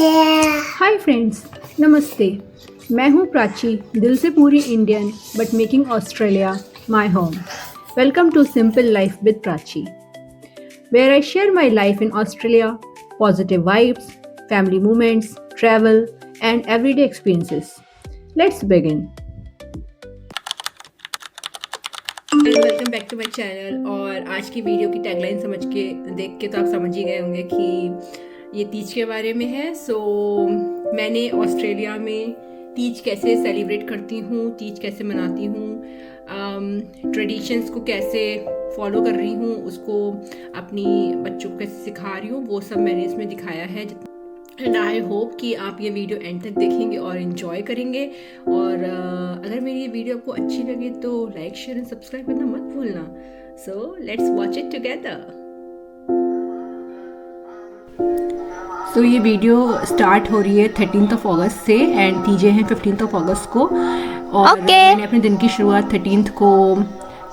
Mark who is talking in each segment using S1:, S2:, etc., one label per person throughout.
S1: Hi friends, नमस्ते। मैं हूँ प्राची, दिल से पूरी Indian but making Australia my home. Welcome to simple life with Prachi, where I share my life in Australia, positive vibes, family moments, travel and everyday experiences. Let's begin. Welcome back to my channel. और आज की video की tagline समझ के देख के तो आप समझ ही गए होंगे कि ये तीज के बारे में है। मैंने ऑस्ट्रेलिया में तीज कैसे सेलिब्रेट करती हूँ, तीज कैसे मनाती हूँ, ट्रेडिशंस को कैसे फॉलो कर रही हूँ, उसको अपनी बच्चों को कैसे सिखा रही हूँ, वो सब मैंने इसमें दिखाया है। एंड आई होप कि आप ये वीडियो एंड तक देखेंगे और इन्जॉय करेंगे। और अगर मेरी ये वीडियो आपको अच्छी लगे तो लाइक, शेयर एंड सब्सक्राइब करना मत भूलना। So let's watch it together. तो ये वीडियो स्टार्ट हो रही है 13 अगस्त से एंड तीजे हैं 15 अगस्त को। और मैंने अपने दिन की शुरुआत 13 को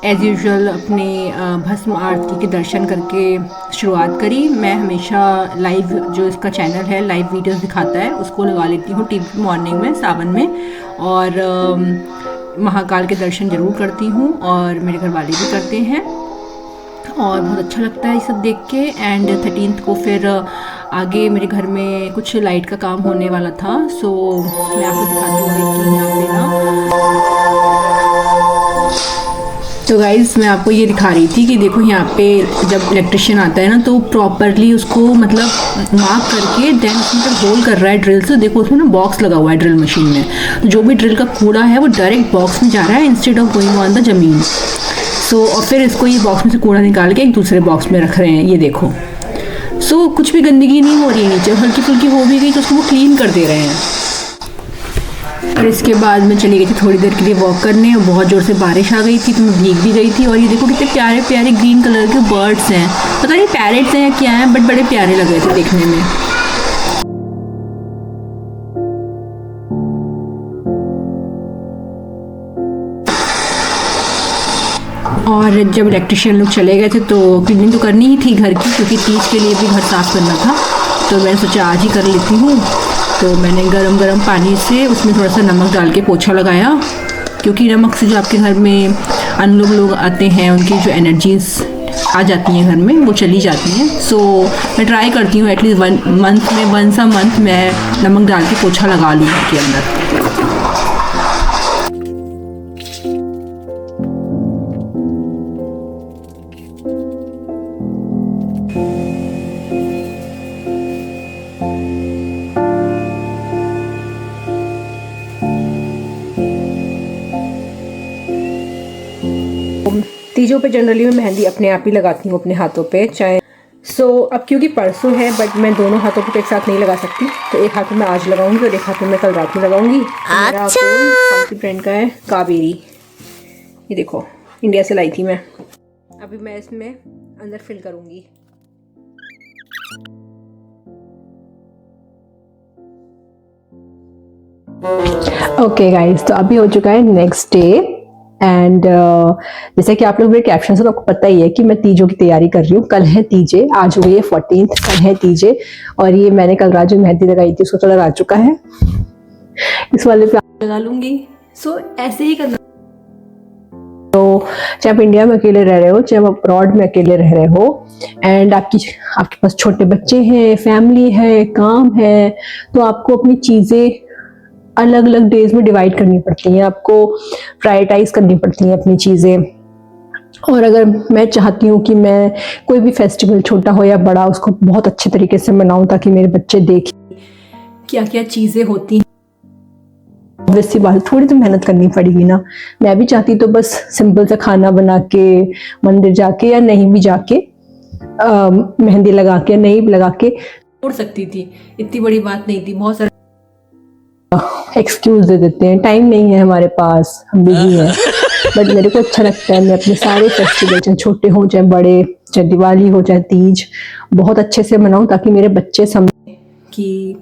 S1: एज़ यूजुअल अपने भस्म आरती के दर्शन करके शुरुआत करी। मैं हमेशा लाइव, जो इसका चैनल है लाइव वीडियोस दिखाता है, उसको लगा लेती हूँ टीवी मॉर्निंग में, सावन में। और महाकाल के दर्शन ज़रूर करती हूँ और मेरे घर वाले भी करते हैं और बहुत अच्छा लगता है ये सब देख के। एंड 13 को फिर आगे मेरे घर में कुछ लाइट का काम होने वाला था। सो मैं आपको दिखाती हूँ कि यहाँ पे ना, तो गाइज मैं आपको ये दिखा रही थी कि देखो यहाँ पे जब इलेक्ट्रिशियन आता है ना तो प्रॉपरली उसको मतलब मार्क करके देन उसमें जब होल कर रहा है ड्रिल से, देखो उसमें ना बॉक्स लगा हुआ है ड्रिल मशीन में। तो जो भी ड्रिल का कूड़ा है वो डायरेक्ट बॉक्स में जा रहा है instead of going on the जमीन। और फिर इसको ये बॉक्स में से कूड़ा निकाल के एक दूसरे बॉक्स में रख रहे हैं, ये देखो। कुछ भी गंदगी नहीं हो रही है नीचे, हल्की फुल्की हो भी गई तो उसको वो क्लीन कर दे रहे हैं। और इसके बाद मैं चली गई थी थोड़ी देर के लिए वॉक करने, और बहुत ज़ोर से बारिश आ गई थी तो मैं भीग भी गई थी। और ये देखो कितने प्यारे प्यारे ग्रीन कलर के बर्ड्स हैं, पता नहीं पैरेट्स हैं या क्या हैं, बट बड़े प्यारे लग रहे थे देखने में। और जब इलेक्ट्रिशियन लोग चले गए थे तो क्लीनिंग तो करनी ही थी घर की, क्योंकि तीज के लिए भी घर साफ़ करना था। तो मैंने सोचा आज ही कर लेती हूँ। तो मैंने गरम गरम पानी से उसमें थोड़ा सा नमक डाल के पोछा लगाया, क्योंकि नमक से जो आपके घर में अनलोग लोग आते हैं उनकी जो एनर्जीज आ जाती हैं घर में वो चली जाती हैं। मैं ट्राई करती हूँ एटलीस्ट वंस अ मंथ मैं नमक डाल के पोछा लगा लूँ घर के अंदर। तीजों पे जनरली मैं मेहंदी अपने आप ही लगाती हूँ अपने हाथों पे, चाहे अब क्योंकि परसों है बट मैं दोनों हाथों पे एक साथ नहीं लगा सकती, तो एक हाथ में मैं आज लगाऊंगी और एक हाथ में मैं कल रात में लगाऊंगी। मेरा कौन सी ब्रांड का है, कावेरी, ये देखो इंडिया से लाई थी मैं। अभी मैं इसमें अंदर फिल करूंगी। ओके गाइस, तो अभी हो चुका है नेक्स्ट डे। एंड जैसे कि आप लोग मेरे कैप्शन से तो आपको पता ही है कि मैं तीजों की तैयारी कर रही हूँ। कल है तीजे, आज हो गई है 14, कल है तीजे। और ये मैंने कल रात जो मेहंदी लगाई थी उसको कलर आ चुका है, इस वाले पे लगा लूंगी। ऐसे ही करना। तो चाहे आप इंडिया में अकेले रह रहे हो, चाहे आप अब्रॉड में अकेले रह रहे हो, एंड आपके पास छोटे बच्चे हैं, फैमिली है, काम है, तो आपको अपनी चीजें अलग अलग डेज में डिवाइड करनी पड़ती हैं, आपको प्रायोरिटाइज करनी पड़ती हैं अपनी चीज़ें। और अगर मैं चाहती हूँ कि मैं कोई भी फेस्टिवल छोटा हो या बड़ा उसको बहुत अच्छे तरीके से मनाऊं ताकि मेरे बच्चे देखें क्या क्या चीज़ें होती हैं, ऑब्वियसली बात थोड़ी तो मेहनत करनी पड़ेगी ना। मैं भी चाहती तो बस सिंपल सा खाना बना के मंदिर जाके या नहीं भी जाके मेहंदी लगा के नहीं लगा के छोड़ सकती थी, इतनी बड़ी बात नहीं थी। बहुत सारे एक्सक्यूज दे देते हैं, टाइम नहीं है हमारे पास, हम बिजी हैं। बट मेरे को अच्छा लगता है मैं अपने सारे फेस्टिवल, चाहे छोटे हों चाहे बड़े, चाहे दिवाली हो चाहे तीज, बहुत अच्छे से मनाऊं ताकि मेरे बच्चे समझें कि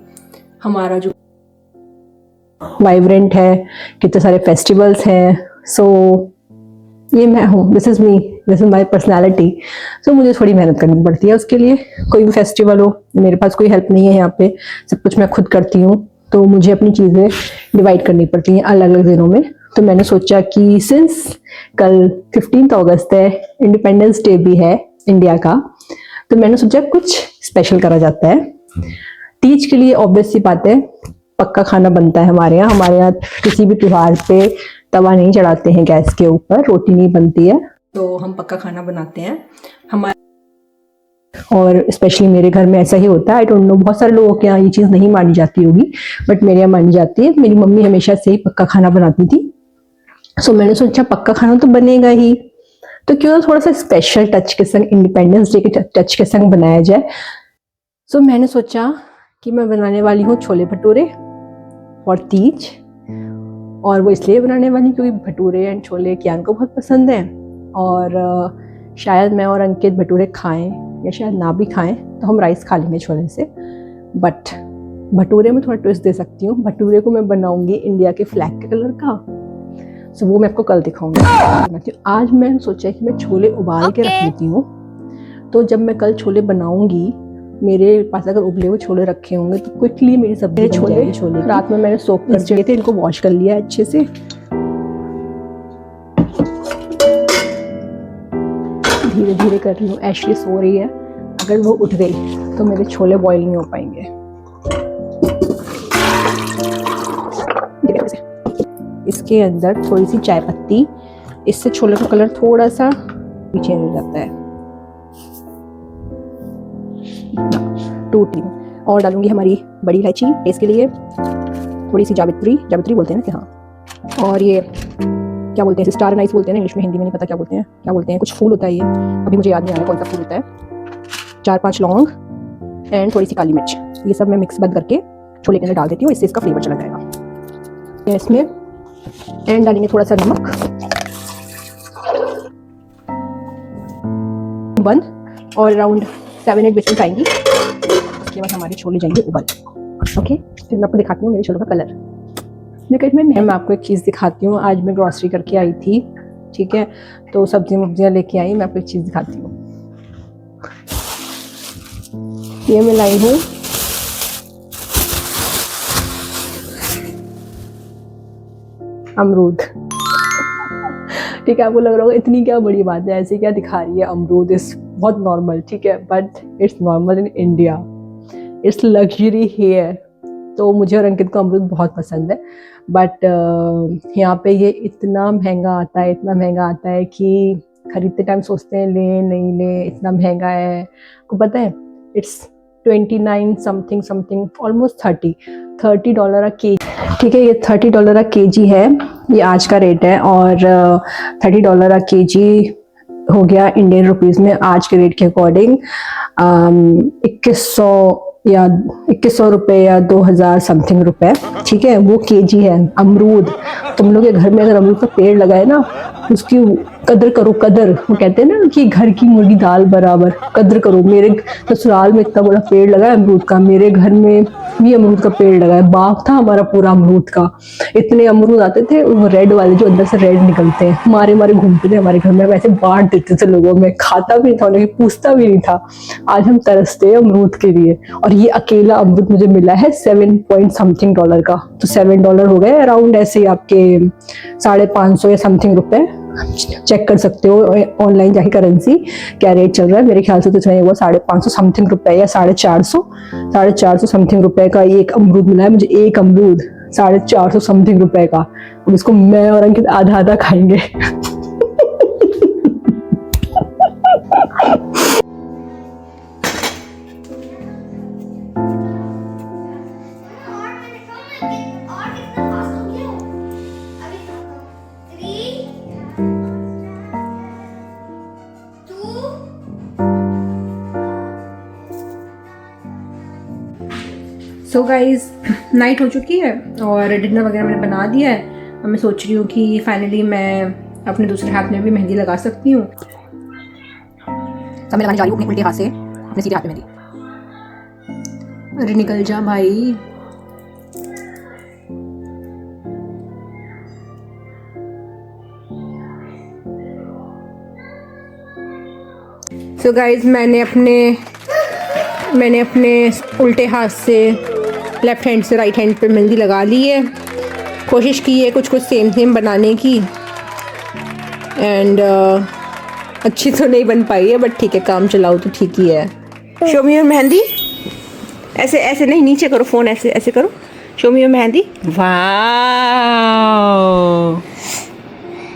S1: हमारा जो वाइब्रेंट है, कितने सारे फेस्टिवल्स हैं। ये मैं हूँ, this is me, this is my personality. So मुझे थोड़ी मेहनत करनी पड़ती है उसके लिए। कोई भी फेस्टिवल हो, मेरे पास कोई हेल्प नहीं है यहाँ पे, सब कुछ मैं खुद करती हूँ। तो मुझे अपनी चीज़ें डिवाइड करनी पड़ती हैं अलग अलग दिनों में। तो मैंने सोचा कि सिंस कल 15 अगस्त है, इंडिपेंडेंस डे भी है इंडिया का, तो मैंने सोचा कुछ स्पेशल करा जाता है। तीज के लिए ऑब्वियस सी बात है, पक्का खाना बनता है हमारे यहाँ। हमारे यहाँ किसी भी त्योहार पे तवा नहीं चढ़ाते हैं गैस के ऊपर, रोटी नहीं बनती है, तो हम पक्का खाना बनाते हैं हमारे। और स्पेशली मेरे घर में ऐसा ही होता है। आई डोंट नो, बहुत सारे लोगों के यहाँ ये चीज़ नहीं मानी जाती होगी, बट मेरे यहाँ मानी जाती है। मेरी मम्मी हमेशा से ही पक्का खाना बनाती थी। सो मैंने सोचा पक्का खाना तो बनेगा ही, तो क्यों थोड़ा सा स्पेशल टच के संग, इंडिपेंडेंस डे के टच के संग बनाया जाए। सो मैंने सोचा कि मैं बनाने वाली हूँ छोले भटूरे और तीज। और वो इसलिए बनाने वाली क्योंकि भटूरे एंड छोले कियान को बहुत पसंद है, और शायद मैं और अंकित भटूरे खाएं या शायद ना भी खाएं, तो हम राइस खा लेंगे छोले से। बट भटूरे में थोड़ा ट्विस्ट दे सकती हूँ। भटूरे को मैं बनाऊंगी इंडिया के फ्लैग के कलर का। सो वो मैं आपको कल दिखाऊंगी। आज मैंने सोचा कि मैं छोले उबाल के रख लेती हूँ, तो जब मैं कल छोले बनाऊंगी, मेरे पास अगर उबले हुए छोले रखे होंगे तो क्विकली मेरी सब्जी छोले रात में मैंने सोक कर दिए थे, इनको वॉश कर लिया अच्छे से। धीरे धीरे कर रही हूँ, ऐशली सो रही है, अगर वो उठ गई तो मेरे छोले बॉईल नहीं हो पाएंगे। इसके अंदर थोड़ी सी चाय पत्ती, इससे छोले का कलर थोड़ा सा चेंज हो जाता है। 2 टी और डालूंगी हमारी बड़ी इलायची टेस्ट के लिए, थोड़ी सी जावित्री बोलते हैं ना, हाँ। और ये क्या बोलते हैं, स्टार नाइस बोलते हैं ना इंग्लिश में, हिंदी में नहीं पता क्या बोलते हैं, कुछ फूल होता है ये, अभी मुझे याद नहीं आ रहा कौन सा फूल होता है। 4-5 लौंग एंड थोड़ी सी काली मिर्च, ये सब मैं मिक्स बंद करके छोले के अंदर डाल देती हूँ, इससे इसका फ्लेवर चला जाएगा। इसमें एंड डालेंगे थोड़ा सा नमक, बंद, और अराउंड 7-8 विजिल्स आएंगी। उसके बाद हमारे छोले जाएंगे उबल। ओके, फिर मैं आपको दिखाती हूँ मेरे छोलों का कलर। लेकिन मैं आपको एक चीज़ दिखाती हूँ। आज मैं ग्रॉसरी करके आई थी, ठीक है, तो सब्जियाँ लेके आई। मैं आपको एक चीज़ दिखाती हूँ। ये मैं लाई हूँ अमरूद। ठीक है, आपको लग रहा होगा इतनी क्या बड़ी बात है, ऐसे क्या दिखा रही है, अमरूद इज बहुत नॉर्मल, ठीक है, but it's normal in India, it's luxury here. तो मुझे और अंकित को अमरूद बहुत पसंद है, बट यहाँ पे ये इतना महंगा आता है कि खरीदते टाइम सोचते हैं ले नहीं ले, इतना महंगा है। आपको पता है it's 29 something almost $30 a KG, ठीक है। ये $30 अ केजी है, ये आज का रेट है। और $30 अ केजी हो गया इंडियन रुपीस में आज के रेट के अकॉर्डिंग 2100 रुपए या 2000 समथिंग रुपए, ठीक है। वो केजी है अमरूद। तुम लोग के घर में अगर अमरूद का पेड़ लगा है ना, उसकी कदर करो, कदर। वो कहते हैं ना कि घर की मुर्गी दाल बराबर, कदर करो। मेरे ससुराल में इतना बड़ा पेड़ लगा है अमरूद का, मेरे घर में भी अमरूद का पेड़ लगा है, बाग था हमारा पूरा अमरूद का। इतने अमरूद आते थे, वो रेड वाले जो अंदर से रेड निकलते हैं, मारे घूमते थे हमारे घर में, वैसे बांट देते थे लोगों में। खाता भी नहीं था, उन्हें पूछता भी नहीं था। आज हम तरसते हैं अमरूद के लिए। और ये अकेला अमरूद मुझे मिला है 7 पॉइंट समथिंग डॉलर का, तो $7 हो गए अराउंड, ऐसे आपके 550 या समथिंग रुपए। चेक कर सकते हो ऑनलाइन जाके करेंसी क्या रेट चल रहा है। मेरे ख्याल से तो इतना ही हुआ 550 समथिंग रुपए या 450 समथिंग रुपए का एक अमरूद मिला है मुझे। एक अमरूद 450 समथिंग रुपए का। अब इसको मैं और अंकित आधा आधा खाएंगे। सो गाइज, नाइट हो चुकी है और डिनर वगैरह मैंने बना दिया है। अब मैं सोच रही हूँ कि फाइनली मैं अपने दूसरे हाथ में भी मेहंदी लगा सकती हूँ। सब मैं लगाने जा रही हूँ अपने उल्टे हाथ से, अपने सीधे हाथ में मेहंदी। अरे निकल जा भाई। सो गाइज मैंने अपने उल्टे हाथ से लेफ़्ट हैंड से राइट हैंड पे मेहंदी लगा ली है। कोशिश की है कुछ सेम बनाने की एंड अच्छी तो नहीं बन पाई है, बट ठीक है, काम चलाओ तो ठीक ही है। Show me your mehndi. ऐसे ऐसे नहीं, नीचे करो फ़ोन, ऐसे ऐसे करो। Show me your mehndi. Wow.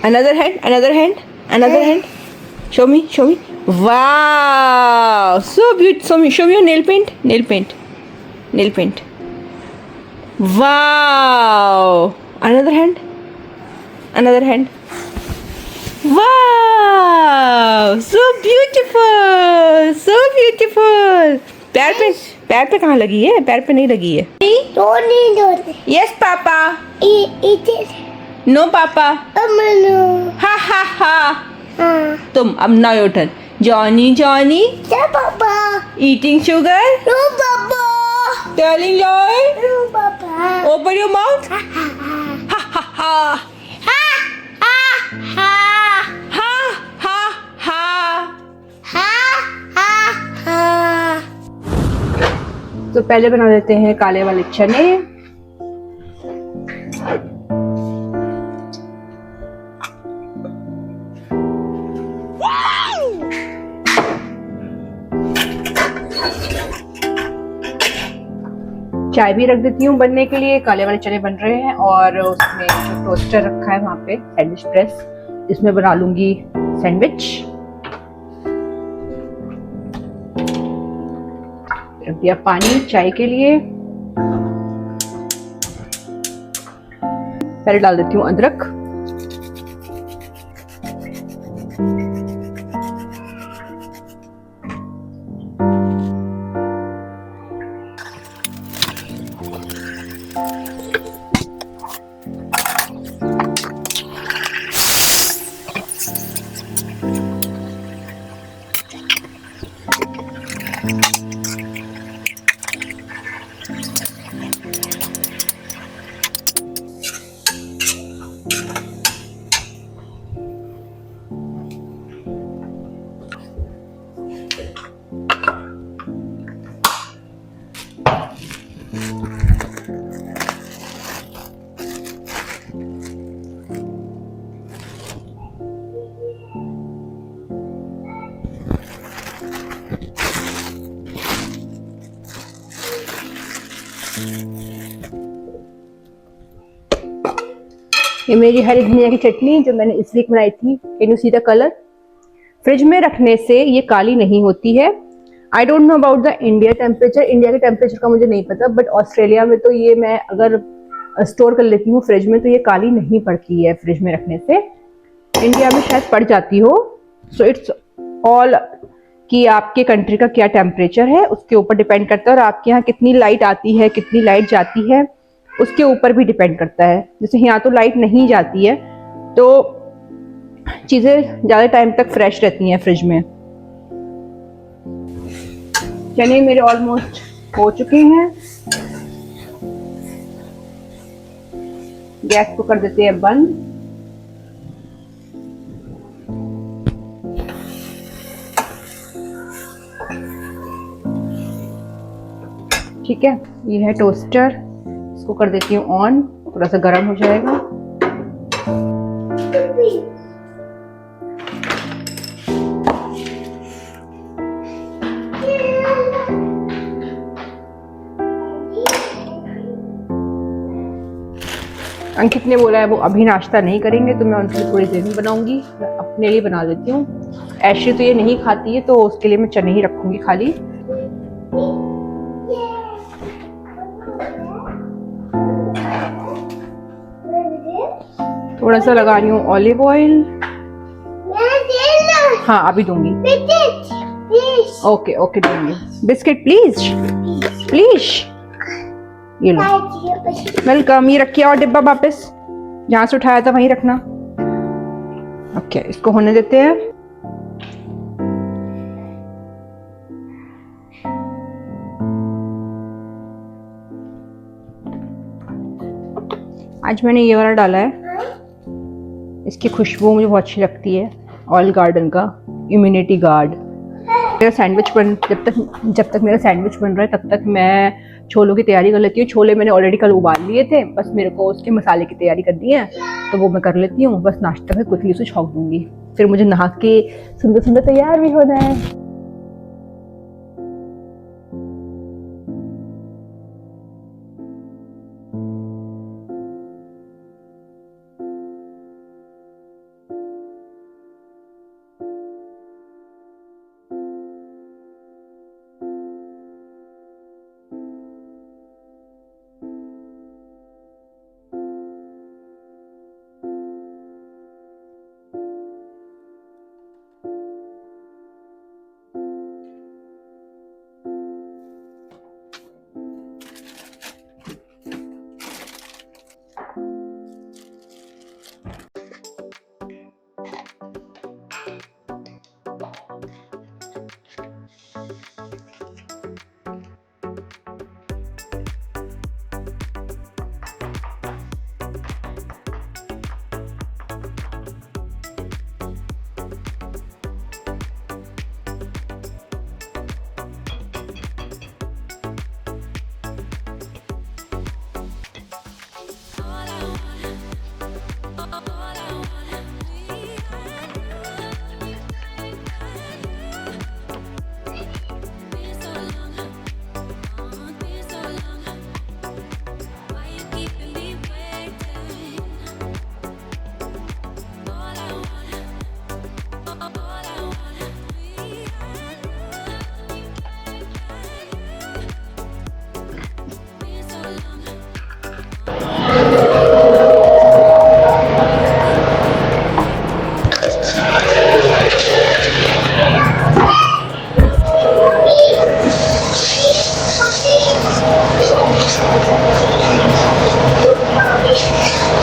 S1: Another hand. Show me. Wow, so beautiful. Show me your nail paint. Wow. Another hand. Wow, so beautiful. पैर पे कहाँ लगी है? पैर पे नहीं लगी है। Yes papa. नो पापा। हा। तुम अब नाउ योर टर्न। जॉनी पापा। Eating sugar. नो पापा। Telling Joy. नो पापा। Open your mouth. हा। तो पहले बना लेते हैं काले वाले चने। चाय भी रख देती हूँ बनने के लिए। काले वाले चने बन रहे हैं और उसमें जो टोस्टर रखा है वहां पे, सैंडविच प्रेस, इसमें बना लूंगी सैंडविच। रख दिया पानी चाय के लिए। पहले डाल देती हूँ अदरक। ये मेरी हरी धनिया की चटनी जो मैंने इस वीक बनाई थी। Can you see the colour? Fridge में रखने से ये काली नहीं होती है। I don't know about the India temperature. India के टेम्परेचर का मुझे नहीं पता, बट ऑस्ट्रेलिया में तो ये मैं अगर स्टोर कर लेती हूँ फ्रिज में तो ये काली नहीं पड़ती है फ्रिज में रखने से। इंडिया में शायद पड़ जाती हो। सो इट्स ऑल कि आपके कंट्री का क्या टेम्परेचर है उसके ऊपर डिपेंड करता है, और आपके यहाँ कितनी लाइट आती है कितनी लाइट जाती है उसके ऊपर भी डिपेंड करता है। जैसे यहाँ तो लाइट नहीं जाती है तो चीज़ें ज़्यादा टाइम तक फ्रेश रहती हैं फ्रिज में। चने मेरे ऑलमोस्ट हो चुके हैं। गैस को कर देते हैं बंद। ठीक है, ये है टोस्टर, इसको कर देती हूँ ऑन, थोड़ा सा गर्म हो जाएगा। अंकित ने बोला है वो अभी नाश्ता नहीं करेंगे तो मैं उनके लिए थोड़ी देर में बनाऊंगी। मैं अपने लिए बना देती हूँ। ऐशी तो ये नहीं खाती है तो उसके लिए मैं चने ही रखूंगी खाली। थोड़ा सा लगा रही हूँ ऑलिव ऑयल। हाँ अभी दूंगी। ओके ओके दूंगी। Biscuit please. ये लो, वेलकम। ये रखिए और डिब्बा वापस जहां से उठाया था वहीं रखना। ओके, इसको होने देते हैं। आज मैंने ये वाला डाला है, इसकी खुशबू मुझे बहुत अच्छी लगती है। ऑयल गार्डन का इम्यूनिटी गार्ड। मेरा सैंडविच जब तक मेरा सैंडविच बन रहा है तब तक मैं छोलों की तैयारी कर लेती हूँ। छोले मैंने ऑलरेडी कल उबाल लिए थे, बस मेरे को उसके मसाले की तैयारी करनी है, तो वो मैं कर लेती हूँ। बस नाश्ता में कुछ से छौंक दूंगी, फिर मुझे नहा के सुंदर सुंदर तैयार भी होना है।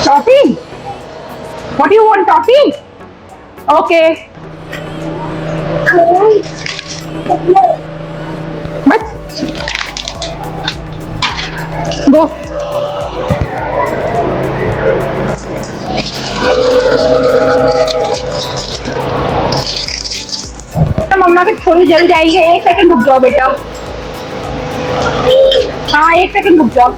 S1: Topping? What do you want, topping? Okay. What? Go. मम्मा के थोड़ी जल जाएगी, 1 सेकंड रुक जाओ बेटा। हाँ 1 सेकंड रुक जाओ।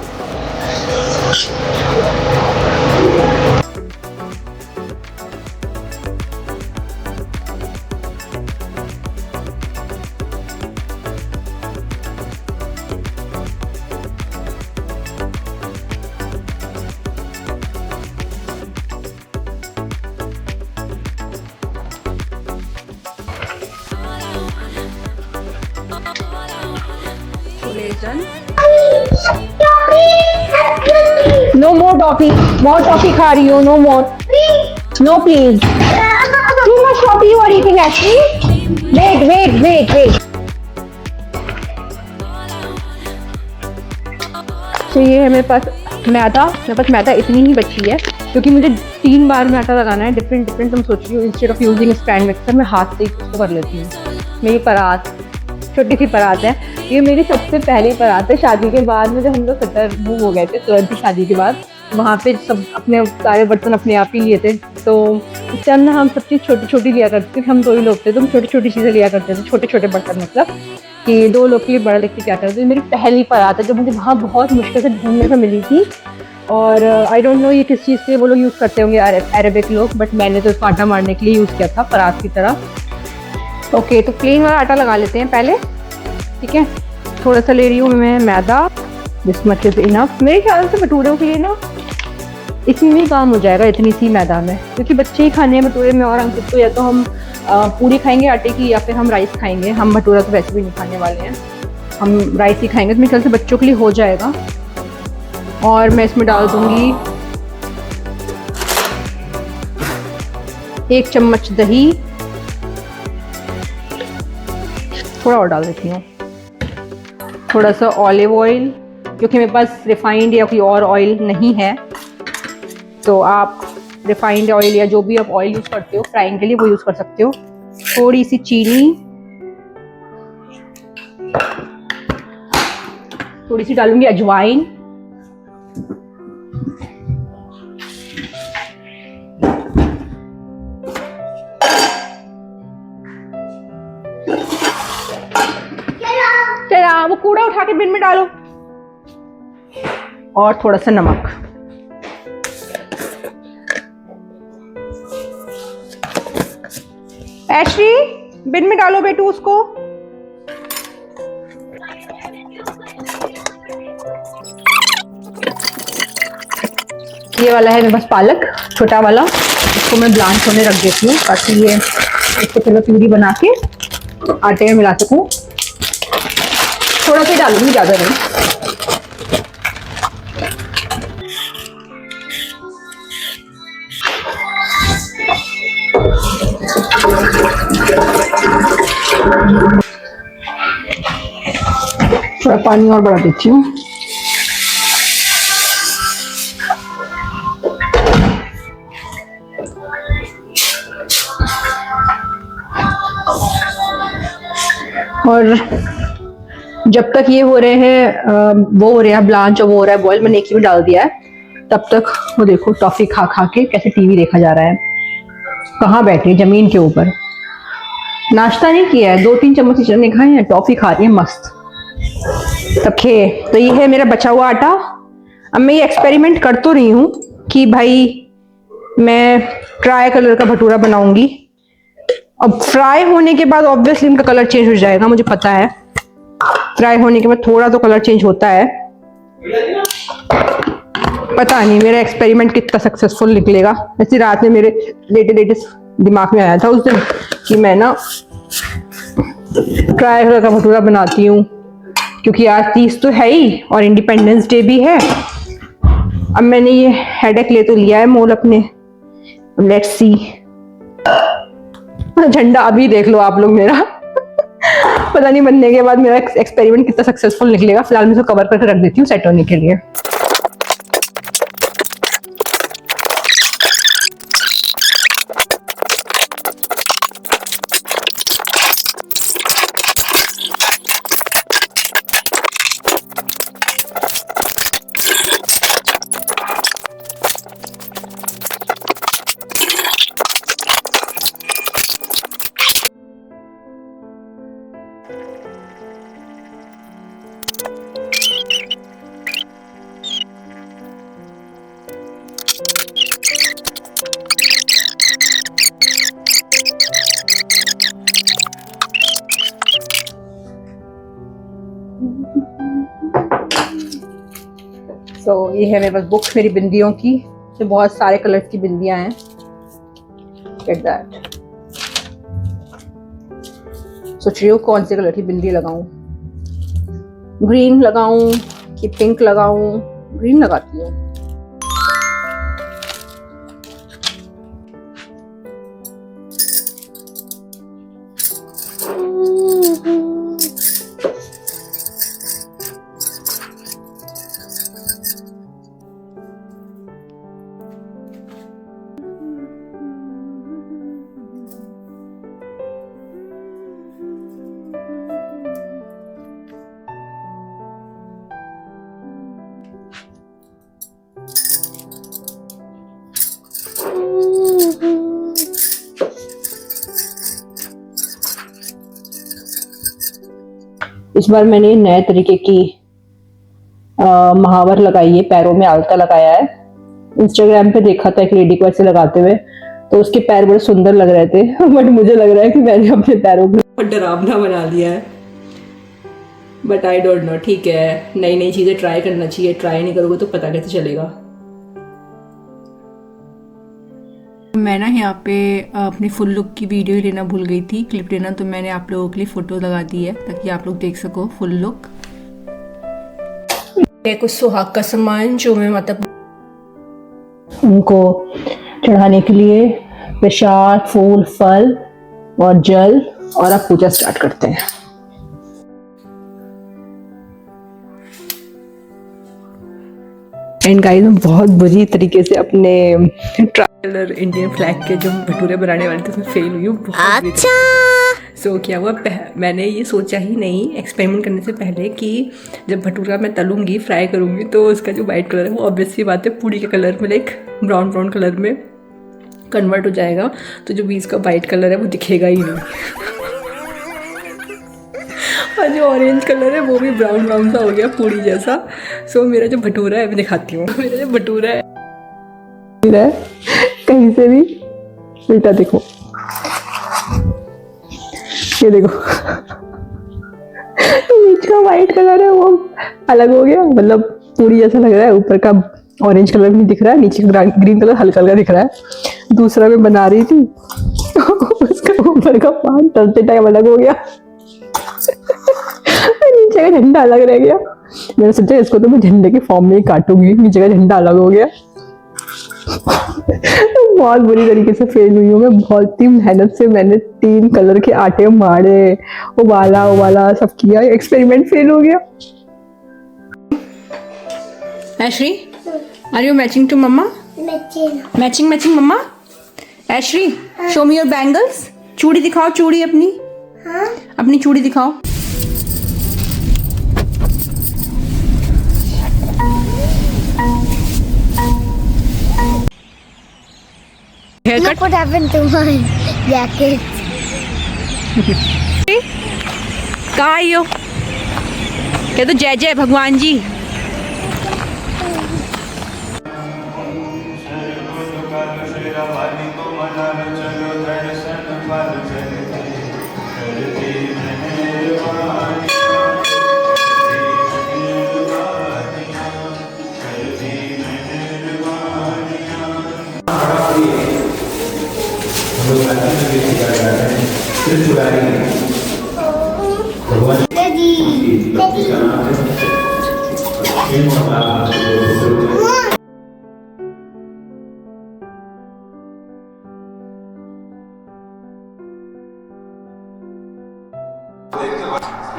S1: No more toffee. More toffee खा रही हो? No more. No please. Too much toffee you are eating actually. Wait. तो ये है मेरे पास मैदा इतनी ही बची है, क्योंकि मुझे 3 बार में आटा लगाना है डिफरेंट। तो मैं सोच रही हूँ instead of using stand mixer मैं हाथ से इसको कर लेती हूँ। मेरी परात छोटी सी परात है, ये मेरी सबसे पहली परात है। शादी के बाद में जब हम लोग कतर मूव हो गए थे तुरंत ही शादी के बाद, वहाँ पे सब अपने सारे बर्तन अपने आप ही लिए थे। तो इस टाइम ना हम सब चीज़ छोटी छोटी लिया करते थे, हम 2 ही लोग थे तो हम छोटी छोटी चीज़ें लिया करते थे, छोटे छोटे बर्तन, मतलब कि 2 लोग के लिए बड़ा लेके क्या करते थे। मेरी पहली परात है जो मुझे वहाँ बहुत मुश्किल से ढूंढने को मिली थी। और आई डोंट नो ये किस चीज़ से वो लोग यूज़ करते होंगे अरेबिक लोग, बट मैंने तो उसको आटा मारने के लिए यूज़ किया था परात की तरह। ओके, तो प्लेन वाला आटा लगा लेते हैं पहले, ठीक है। थोड़ा सा ले रही हूँ मैं मैदा, दिस मच इज इनफ। मेरे ख्याल से भटूरों के लिए ना इसी में काम हो जाएगा, इतनी सी मैदा में, क्योंकि बच्चे ही खाने हैं भटूरे में। और हम तो या तो हम पूरी खाएंगे आटे की या फिर हम राइस खाएंगे। हम भटूरा तो वैसे भी नहीं खाने वाले हैं, हम राइस ही खाएंगे। तो मेरे ख्याल से बच्चों के लिए हो जाएगा। और मैं इसमें डाल दूँगी 1 चम्मच दही, थोड़ा और डाल देती हूँ, थोड़ा सा ऑलिव ऑयल, क्योंकि मेरे पास रिफाइंड या कोई और ऑयल नहीं है। तो आप रिफाइंड ऑयल या जो भी आप ऑयल यूज़ करते हो फ्राइंग के लिए वो यूज़ कर सकते हो। थोड़ी सी चीनी, थोड़ी सी डालूंगी अजवाइन, वो कूड़ा उठा के बिन में डालो। और थोड़ा सा नमक। ऐश्री बिन में डालो बेटू उसको। ये वाला है मेरे पास पालक, छोटा वाला, इसको मैं ब्लांच होने रख देती हूँ ताकि ये इसको चलो प्यूरी बना के आटे में मिला सकूँ। थोड़ा सा डालूंगी, ज़्यादा नहीं। थोड़ा पानी और बढ़ा देती हूँ। और जब तक ये हो रहे हैं, वो हो रहा है ब्लांच और वो हो रहा है बॉयल, मैंने एक ही में डाल दिया है। तब तक वो देखो टॉफी खा खा के कैसे टीवी देखा जा रहा है। कहाँ बैठी है? जमीन के ऊपर। नाश्ता नहीं किया है, 2-3 चम्मच चने खाए हैं, टॉफी खा रही है मस्त। तब खे तो ये है मेरा बचा हुआ आटा। अब मैं ये एक्सपेरिमेंट कर तो रही हूँ कि भाई मैं ट्राई कलर का भटूरा बनाऊंगी। अब फ्राई होने के बाद ऑब्वियसली इनका कलर चेंज हो जाएगा, मुझे पता है। फ्राई होने के बाद थोड़ा तो कलर चेंज होता है। पता नहीं मेरा एक्सपेरिमेंट कितना सक्सेसफुल निकलेगा। ऐसी रात में मेरे लेटेस्ट दिमाग में आया था उस दिन कि मैं ना ट्राई कलर का भटूरा बनाती हूँ, क्योंकि आज 30 तो है ही और इंडिपेंडेंस डे भी है। अब मैंने ये हेडेक ले तो लिया है मोल अपने। Let's see. झंडा अभी देख लो आप लोग मेरा। पता नहीं बनने के बाद मेरा एक्सपेरिमेंट कितना सक्सेसफुल निकलेगा। फिलहाल मैं इसको कवर करके रख देती हूँ सेट होने के लिए। तो ये है मेरे पास बुक मेरी बिंदियों की। तो बहुत सारे कलर्स की बिंदियां हैं। Get that. सोच रही हूँ कौन से कलर की बिंदी लगाऊं। ग्रीन लगाऊं कि पिंक लगाऊं? ग्रीन लगाती हूँ। इस बार मैंने नए तरीके की महावर लगाई है, पैरों में आलता लगाया है। इंस्टाग्राम पे देखा था एक लेडी को ऐसे लगाते हुए, तो उसके पैर बड़े सुंदर लग रहे थे। बट मुझे लग रहा है कि मैंने अपने पैरों को डरावना बना दिया है। बट आई डोंट नो, ठीक है, नई नई चीजें ट्राई करना चाहिए। ट्राई नहीं करोगे तो पता कैसे चलेगा। मैं ना यहाँ पे अपनी फुल लुक की वीडियो लेना भूल गई थी, क्लिप लेना, तो मैंने आप लोगों के लिए फोटो लगा दी है ताकि आप लोग देख सको फुल लुक। कुछ सुहाग का सामान जो मैं मतलब उनको चढ़ाने के लिए प्रसाद, फूल, फल और जल, और अब पूजा स्टार्ट करते हैं। एंड गाइस मैं बहुत बुरी तरीके से अपने ट्रायलर इंडियन फ्लैग के जो भटूरे बनाने वाले थे उसमें फेल हुई हूँ। अच्छा सो क्या हुआ, मैंने ये सोचा ही नहीं एक्सपेरिमेंट करने से पहले कि जब भटूरा मैं तलूंगी, फ्राई करूंगी, तो उसका जो वाइट कलर है वो ऑब्वियस सी बात है पूरी के कलर में लाइक ब्राउन ब्राउन कलर में कन्वर्ट हो जाएगा। तो जो बीच का वाइट कलर है वो दिखेगा ही नहीं। और जो ऑरेंज कलर है वो भी ब्राउन ब्राउन सा हो गया पूरी जैसा। सो मेरा जो भटूरा है अभी दिखाती हूँ। मेरा जो भटूरा है कहीं से भी उल्टा देखो, ये देखो नीचे का वाइट कलर है वो अलग हो गया, मतलब पूरी जैसा लग रहा है। ऊपर का ऑरेंज कलर भी नहीं दिख रहा है, नीचे का ग्रीन कलर हल्का हल्का दिख रहा है। दूसरा मैं बना रही थी उसका ऊपर का पान तलते टाइम अलग हो गया नीचे का झंडा अलग रह गया। मैंने सोचा इसको तो मैं झंडे के फॉर्म में ही काटूंगी, नीचे का झंडा अलग हो गया। बहुत बुरी तरीके से फेल हुई हूँ मैं। बहुत ही मेहनत से मैंने 3 कलर के आटे मारे, उबाला सब किया, एक्सपेरिमेंट फेल हो गया। Ashri, are you matching to mama? Matching mama? Ashri, show me your bangles. चूड़ी दिखाओ, चूड़ी अपनी। अपनी चूड़ी दिखाओ।
S2: Look what happened to my jacket.
S1: कहाँ आई हो? कह तो जय जय भगवान जी।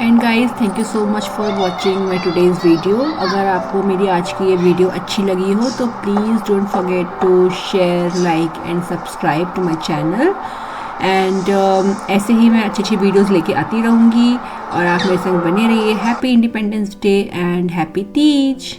S1: And guys thank you so much for watching my today's video. अगर आपको मेरी आज की ये वीडियो अच्छी लगी हो तो please don't forget to share, like and subscribe to my channel. And ऐसे ही मैं अच्छी अच्छी वीडियोज़ लेके आती रहूँगी और आप मेरे संग बने रहिए। Happy independence day and happy Teej.